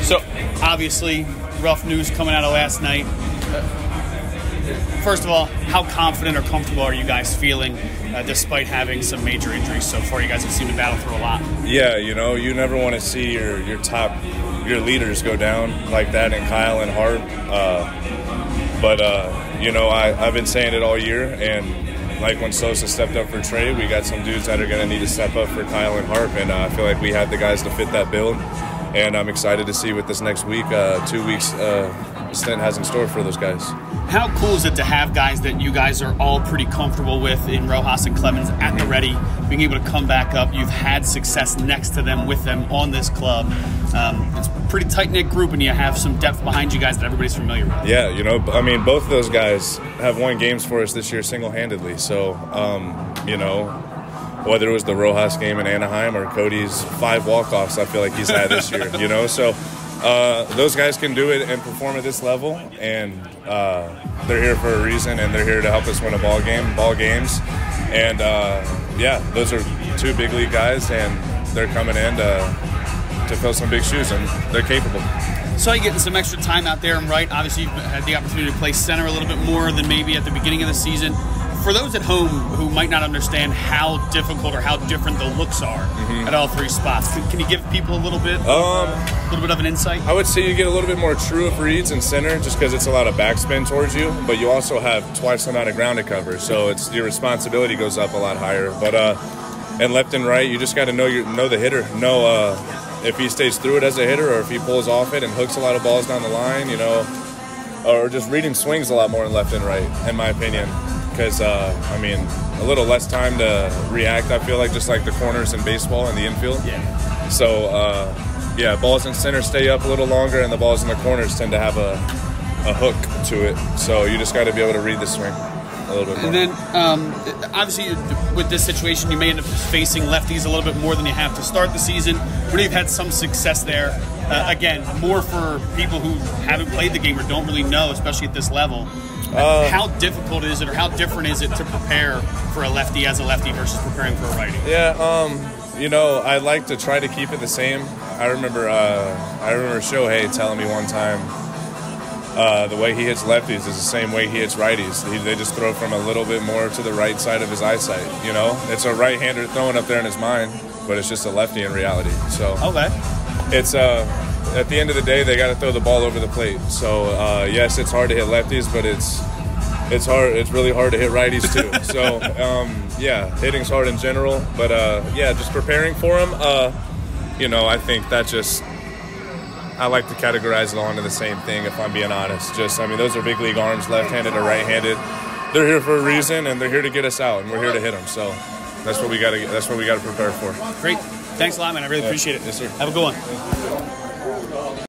So, obviously, rough news coming out of last night. First of all, how confident or comfortable are you guys feeling despite having some major injuries so far? You guys have seemed to battle through a lot. Yeah, you never want to see your leaders go down like that in Kyle and Hart. I've been saying it all year, and like when Sosa stepped up for Trey, we got some dudes that are going to need to step up for Kyle and Hart, and I feel like we have the guys to fit that bill, and I'm excited to see what this next week, 2 weeks stint has in store for those guys. How cool is it to have guys that you guys are all pretty comfortable with in Rojas and Clemens at the ready, being able to come back up? You've had success next to them, with them on this club. It's a pretty tight-knit group, and you have some depth behind you guys that everybody's familiar with. Yeah, both of those guys have won games for us this year single-handedly. So, whether it was the Rojas game in Anaheim or Cody's 5 walk-offs I feel like he's had this year, So those guys can do it and perform at this level, and they're here for a reason, and they're here to help us win ball games. And, those are 2 big league guys, and they're coming in to fill some big shoes, and they're capable. So you're getting some extra time out there, and obviously you've had the opportunity to play center a little bit more than maybe at the beginning of the season. For those at home who might not understand how difficult or how different the looks are at all 3 spots, can you give people a little bit of an insight? I would say you get a little bit more true up reads in center just because it's a lot of backspin towards you, but you also have twice the amount of ground to cover, so your responsibility goes up a lot higher. But and left and right, you just got to know the hitter, know if he stays through it as a hitter or if he pulls off it and hooks a lot of balls down the line, or just reading swings a lot more in left and right, in my opinion. Because, a little less time to react, I feel like, just like the corners in baseball and the infield. Yeah. So, balls in center stay up a little longer, and the balls in the corners tend to have a hook to it. So you just got to be able to read the swing a little bit more. And then, obviously, with this situation, you may end up facing lefties a little bit more than you have to start the season. But you've had some success there. Again, more for people who haven't played the game or don't really know, especially at this level. How difficult is it, or how different is it to prepare for a lefty as a lefty versus preparing for a righty? Yeah, I like to try to keep it the same. I remember Shohei telling me one time the way he hits lefties is the same way he hits righties. They just throw from a little bit more to the right side of his eyesight. It's a right-hander throwing up there in his mind, but it's just a lefty in reality. So okay, it's at the end of the day, they got to throw the ball over the plate. So yes, it's hard to hit lefties, but it's hard. It's really hard to hit righties too. So hitting's hard in general, but just preparing for them. I think that I like to categorize it all into the same thing. If I'm being honest, those are big league arms, left-handed or right-handed. They're here for a reason, and they're here to get us out, and we're here to hit them. So that's what we got to prepare for. Great. Thanks a lot, man. I really appreciate it. Yes, sir. Have a good one.